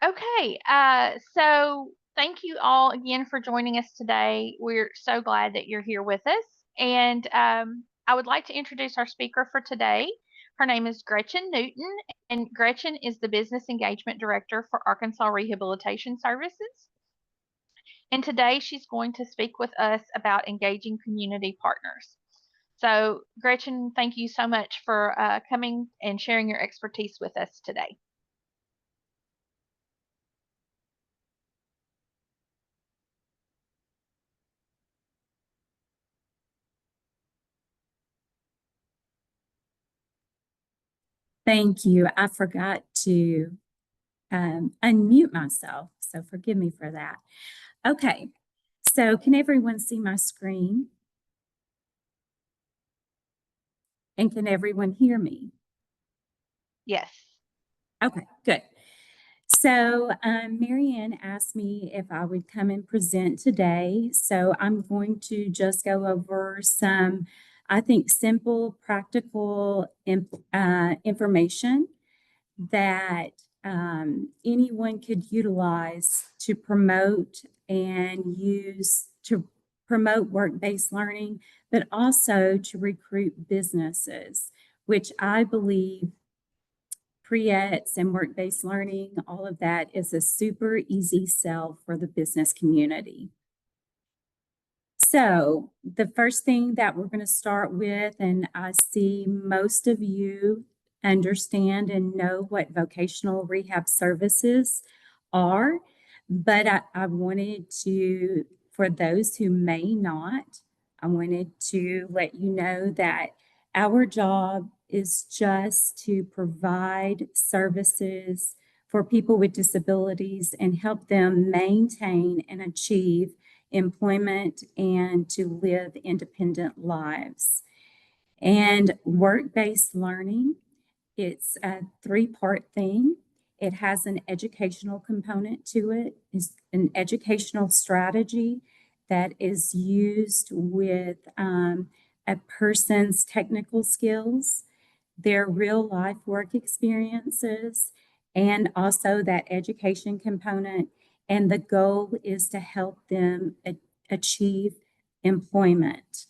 Okay, so thank you all again for joining us today. We're so glad that you're here with us. And I would like to introduce our speaker for today. Her name is Gretchen Newton, and Gretchen is the Business Engagement Director for Arkansas Rehabilitation Services. And today she's going to speak with us about engaging community partners. So, Gretchen, thank you so much for coming and sharing your expertise with us today. Thank you. I forgot to unmute myself, so forgive me for that. Okay, so can everyone see my screen? And can everyone hear me? Yes. Okay, good. So Marianne asked me if I would come and present today. So I'm going to just go over some, I think, simple, practical information that anyone could utilize to promote and use to promote work-based learning, but also to recruit businesses, which I believe pre-ETS and work-based learning, all of that is a super easy sell for the business community. So the first thing that we're going to start with, and I see most of you understand and know what vocational rehab services are, but I wanted to, for those who may not, I wanted to let you know that our job is just to provide services for people with disabilities and help them maintain and achieve employment and to live independent lives. And work-based learning, it's a three-part thing. It has an educational component to it. It's an educational strategy that is used with a person's technical skills, their real life work experiences, and also that education component. And the goal is to help them achieve employment.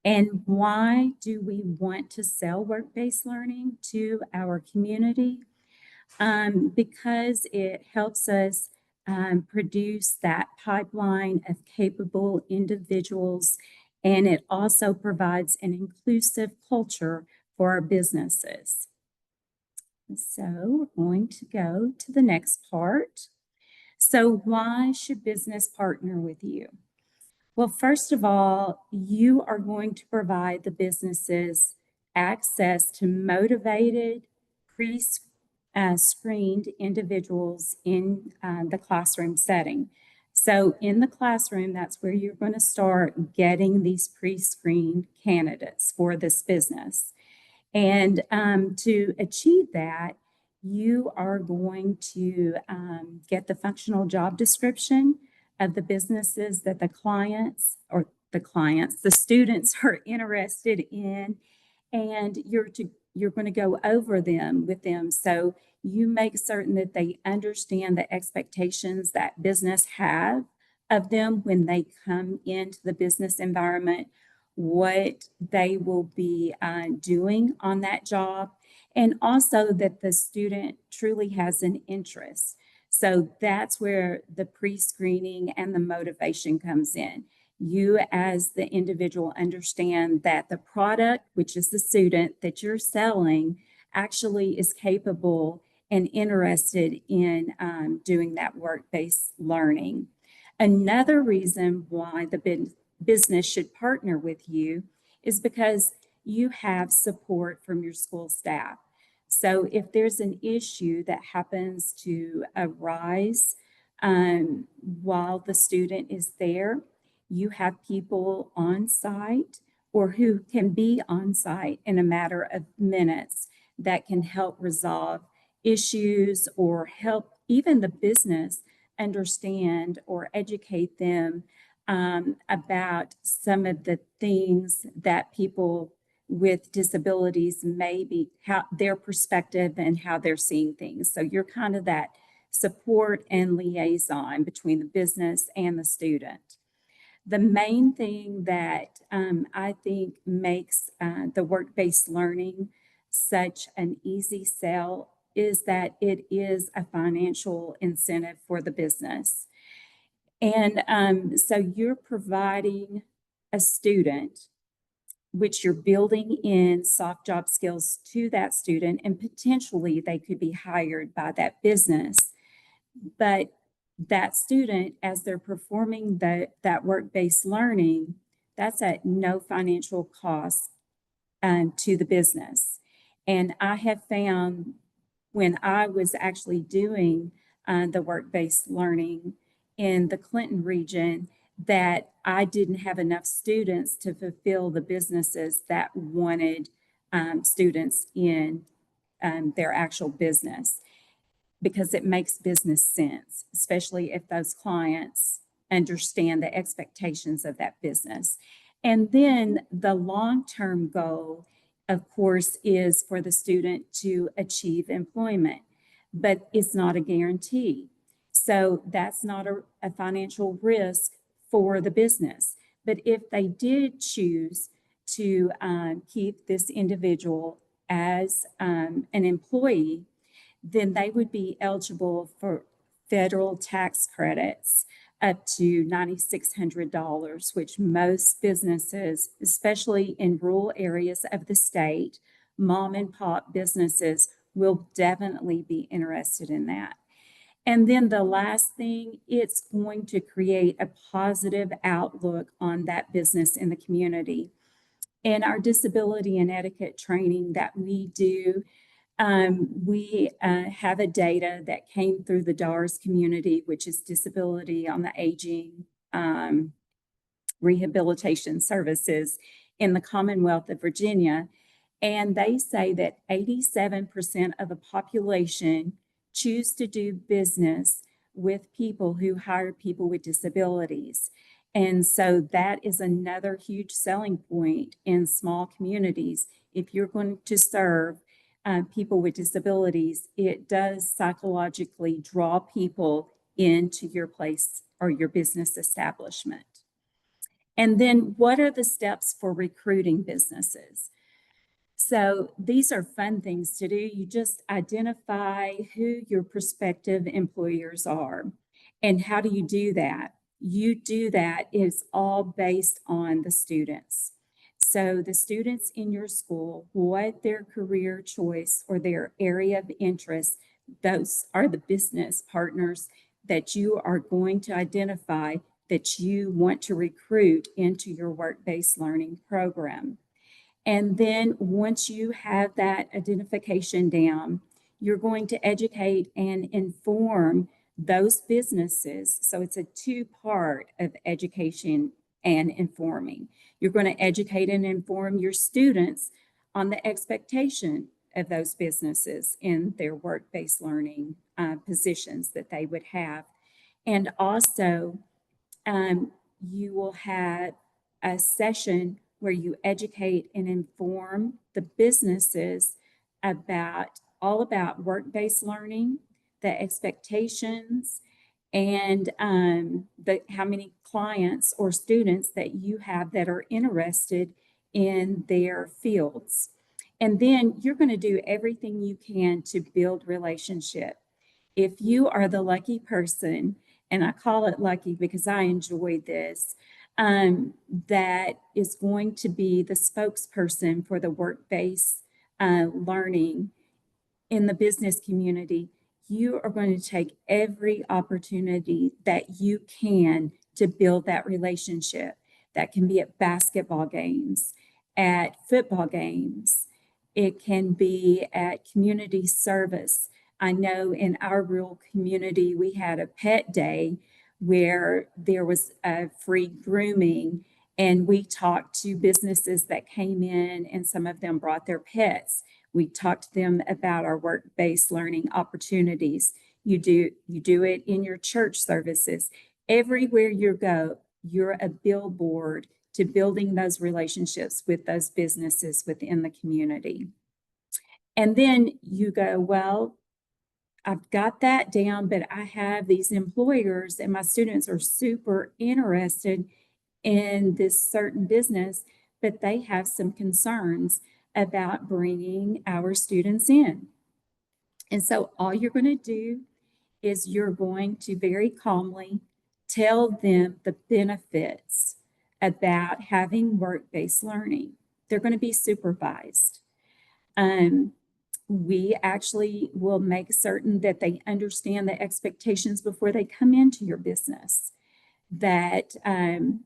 And why do we want to sell work-based learning to our community? Because it helps us produce that pipeline of capable individuals, and it also provides an inclusive culture for our businesses. So we're going to go to the next part. So why should business partner with you? Well, first of all, you are going to provide the businesses access to motivated, pre-screened individuals in the classroom setting. So in the classroom, that's where you're going to start getting these pre-screened candidates for this business. And to achieve that, you are going to get the functional job description of the businesses that the students are interested in, and you're going to go over them with them. So you make certain that they understand the expectations that business have of them when they come into the business environment, what they will be doing on that job, and also that the student truly has an interest. So that's where the pre-screening and the motivation comes in. You as the individual understand that the product, which is the student that you're selling, actually is capable and interested in doing that work-based learning. Another reason why the business should partner with you is because you have support from your school staff. So if there's an issue that happens to arise while the student is there, you have people on site or who can be on site in a matter of minutes that can help resolve issues or help even the business understand or educate them about some of the things that people with disabilities may be, how their perspective and how they're seeing things. So you're kind of that support and liaison between the business and the student. The main thing that I think makes the work-based learning such an easy sell is that it is a financial incentive for the business. And so you're providing a student, which you're building in soft job skills to that student, and potentially they could be hired by that business. But that student, as they're performing that work-based learning, that's at no financial cost to the business. And I have found when I was actually doing the work-based learning in the Clinton region that I didn't have enough students to fulfill the businesses that wanted students in their actual business, because it makes business sense, especially if those clients understand the expectations of that business. And then the long-term goal, of course, is for the student to achieve employment, but it's not a guarantee. So that's not a financial risk for the business. But if they did choose to keep this individual as an employee, then they would be eligible for federal tax credits up to $9,600, which most businesses, especially in rural areas of the state, mom and pop businesses will definitely be interested in that. And then the last thing, it's going to create a positive outlook on that business in the community. In our disability and etiquette training that we do, we have a data that came through the DARS community, which is Disability on the Aging Rehabilitation Services in the Commonwealth of Virginia. And they say that 87% of the population choose to do business with people who hire people with disabilities. And so that is another huge selling point in small communities. If you're going to serve people with disabilities, it does psychologically draw people into your place or your business establishment. And then what are the steps for recruiting businesses? So these are fun things to do. You just identify who your prospective employers are. And how do you do that? You do that is all based on the students. So the students in your school, what their career choice or their area of interest, those are the business partners that you are going to identify that you want to recruit into your work-based learning program. And then once you have that identification down, you're going to educate and inform those businesses. So it's a two-part of education and informing. You're going to educate and inform your students on the expectation of those businesses in their work-based learning positions that they would have. And also, you will have a session where you educate and inform the businesses about all about work-based learning, the expectations, and how many clients or students that you have that are interested in their fields. And then you're going to do everything you can to build relationship. If you are the lucky person, and I call it lucky because I enjoy this, that is going to be the spokesperson for the work-based learning in the business community, you are going to take every opportunity that you can to build that relationship. That can be at basketball games, at football games. It can be at community service. I know in our rural community, we had a pet day where there was a free grooming, and we talked to businesses that came in, and some of them brought their pets. We talked to them about our work-based learning opportunities. You do it in your church services. Everywhere you go, you're a billboard to building those relationships with those businesses within the community. And then you go, well, I've got that down, but I have these employers and my students are super interested in this certain business, but they have some concerns about bringing our students in. And so all you're going to do is you're going to very calmly tell them the benefits about having work-based learning. They're going to be supervised. Um, we actually will make certain that they understand the expectations before they come into your business, that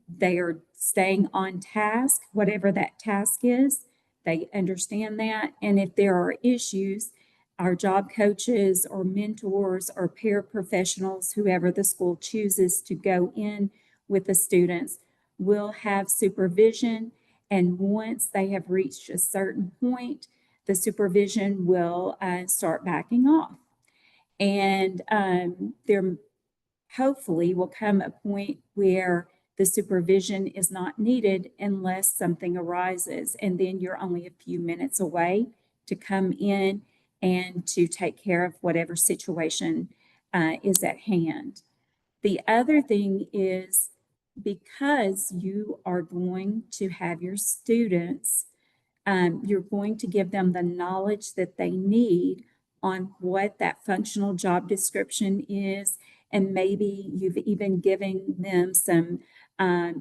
they are staying on task, whatever that task is. They understand that. And if there are issues, our job coaches or mentors or paraprofessionals, whoever the school chooses to go in with the students, will have supervision. And once they have reached a certain point, the supervision will start backing off. And there hopefully will come a point where the supervision is not needed unless something arises. And then you're only a few minutes away to come in and to take care of whatever situation is at hand. The other thing is, because you are going to have your students, you're going to give them the knowledge that they need on what that functional job description is. And maybe you've even given them some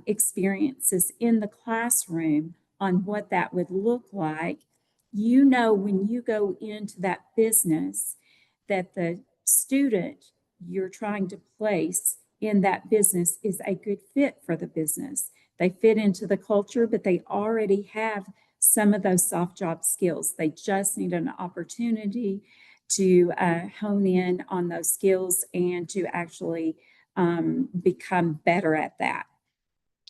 experiences in the classroom on what that would look like. You know, when you go into that business, that the student you're trying to place in that business is a good fit for the business. They fit into the culture, but they already have some of those soft job skills. They just need an opportunity to hone in on those skills and to actually become better at that.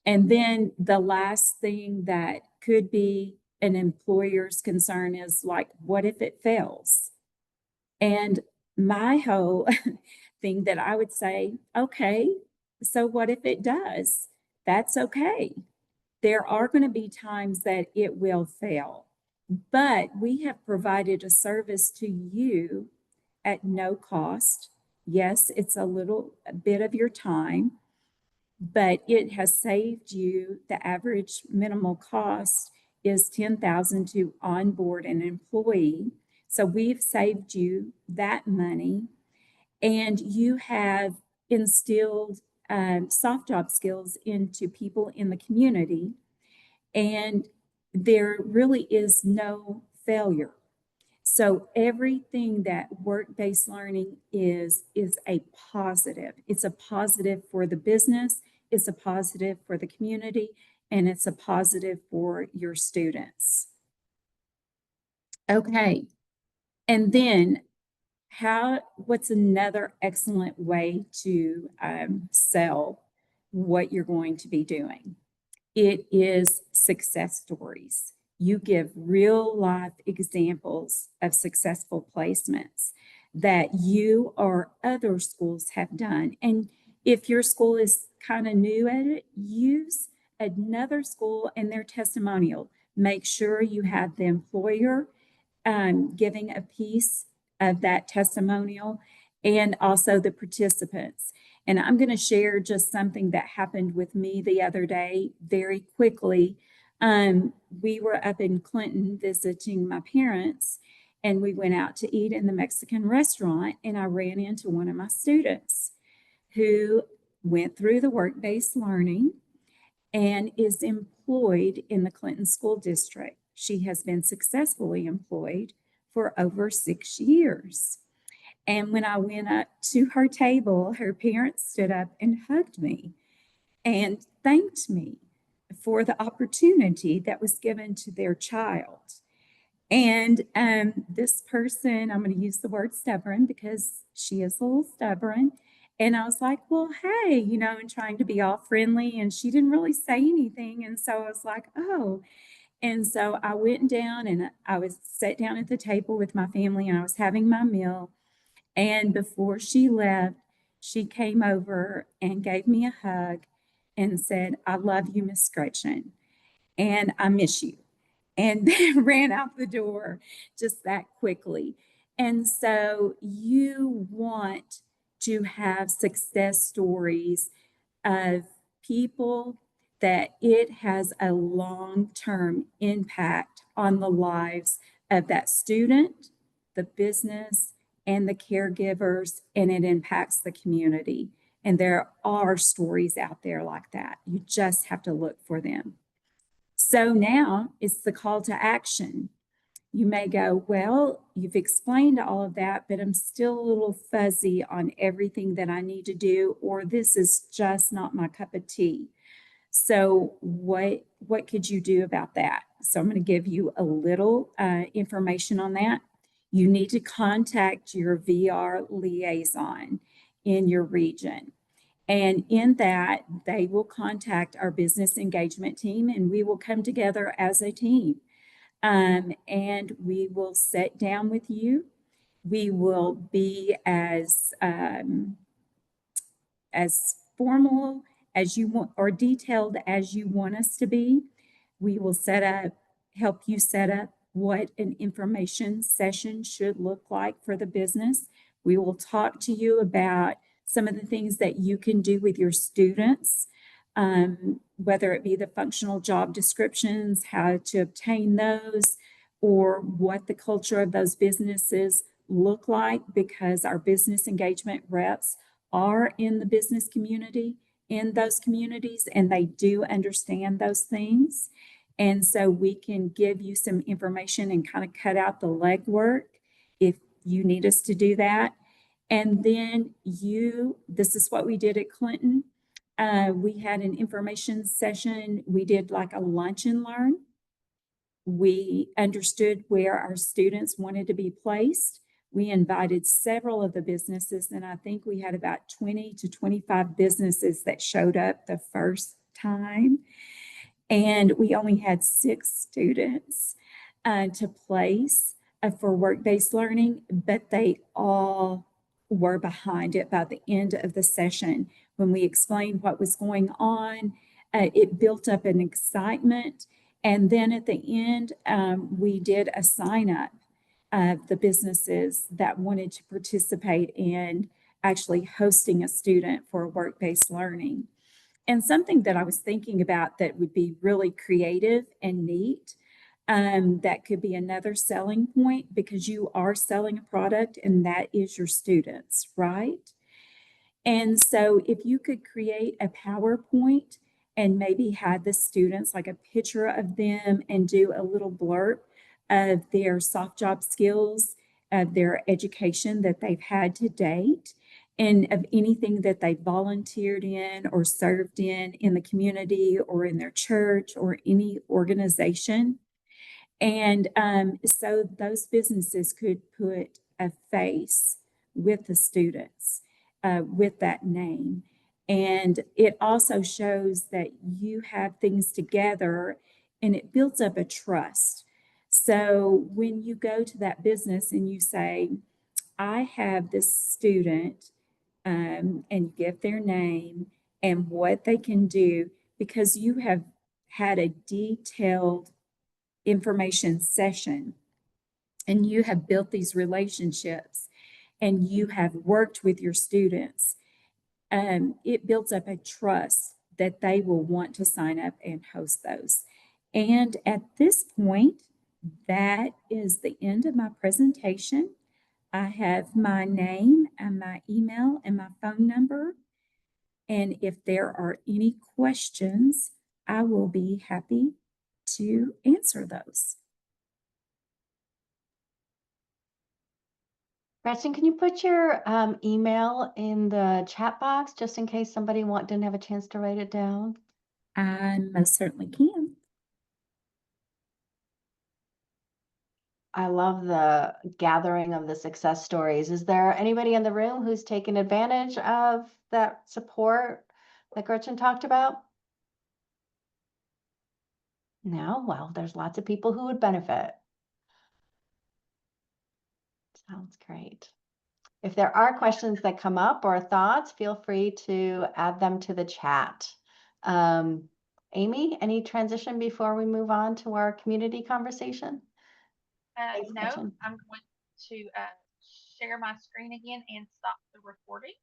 And then the last thing that could be an employer's concern is like, what if it fails? And my whole thing that I would say, okay, so what if it does? That's okay. There are going to be times that it will fail, but we have provided a service to you at no cost. Yes, it's a bit of your time, but it has saved you. The average minimal cost is $10,000 to onboard an employee. So we've saved you that money, and you have instilled soft job skills into people in the community, and there really is no failure. So everything that work-based learning is a positive. It's a positive for the business, it's a positive for the community, and it's a positive for your students. Okay, and then what's another excellent way to sell what you're going to be doing? It is success stories. You give real life examples of successful placements that you or other schools have done. And if your school is kind of new at it, use another school and their testimonial. Make sure you have the employer giving a piece of that testimonial, and also the participants. And I'm going to share just something that happened with me the other day very quickly. We were up in Clinton visiting my parents, and we went out to eat in the Mexican restaurant, and I ran into one of my students who went through the work-based learning and is employed in the Clinton School District. She has been successfully employed for over 6 years. And when I went up to her table, her parents stood up and hugged me and thanked me for the opportunity that was given to their child. And this person, I'm going to use the word stubborn because she is a little stubborn. And I was like, well, hey, and trying to be all friendly. And she didn't really say anything. And so I was like, oh. And so I went down and I was sat down at the table with my family and I was having my meal. And before she left, she came over and gave me a hug and said, I love you, Miss Gretchen, and I miss you. And then ran out the door just that quickly. And so you want to have success stories of people that it has a long-term impact on the lives of that student, the business, and the caregivers, and it impacts the community. And there are stories out there like that. You just have to look for them. So now it's the call to action. You may go, well, you've explained all of that, but I'm still a little fuzzy on everything that I need to do, or this is just not my cup of tea. So what could you do about that? So I'm going to give you a little information on that. You need to contact your VR liaison in your region. And in that, they will contact our business engagement team, and we will come together as a team. And we will sit down with you. We will be as formal as you want or detailed as you want us to be. We will help you set up what an information session should look like for the business. We will talk to you about some of the things that you can do with your students, whether it be the functional job descriptions, how to obtain those, or what the culture of those businesses look like, because our business engagement reps are in the business community, in those communities, and they do understand those things. And so we can give you some information and kind of cut out the legwork if you need us to do that. And then this is what we did at Clinton. We had an information session. We did like a lunch and learn. We understood where our students wanted to be placed. We invited several of the businesses, and I think we had about 20 to 25 businesses that showed up the first time. And we only had 6 students to place for work-based learning, but they all were behind it by the end of the session. When we explained what was going on, it built up an excitement. And then at the end, we did a sign up of the businesses that wanted to participate in actually hosting a student for work-based learning. And something that I was thinking about that would be really creative and neat, that could be another selling point, because you are selling a product and that is your students, right? And so if you could create a PowerPoint and maybe have the students, like a picture of them, and do a little blurb of their soft job skills, of their education that they've had to date, and of anything that they volunteered in or served in the community or in their church or any organization. And so those businesses could put a face with the students with that name. And it also shows that you have things together, and it builds up a trust. So when you go to that business and you say, I have this student, and you give their name and what they can do, because you have had a detailed information session and you have built these relationships and you have worked with your students, it builds up a trust that they will want to sign up and host those. And at this point, that is the end of my presentation. I have my name and my email and my phone number. And if there are any questions, I will be happy to answer those. Gretchen, can you put your email in the chat box just in case somebody didn't have a chance to write it down? I most certainly can. I love the gathering of the success stories. Is there anybody in the room who's taken advantage of that support that Gretchen talked about? No? Well, there's lots of people who would benefit. Sounds great. If there are questions that come up or thoughts, feel free to add them to the chat. Amy, any transition before we move on to our community conversation? No, Gretchen. I'm going to share my screen again and stop the recording.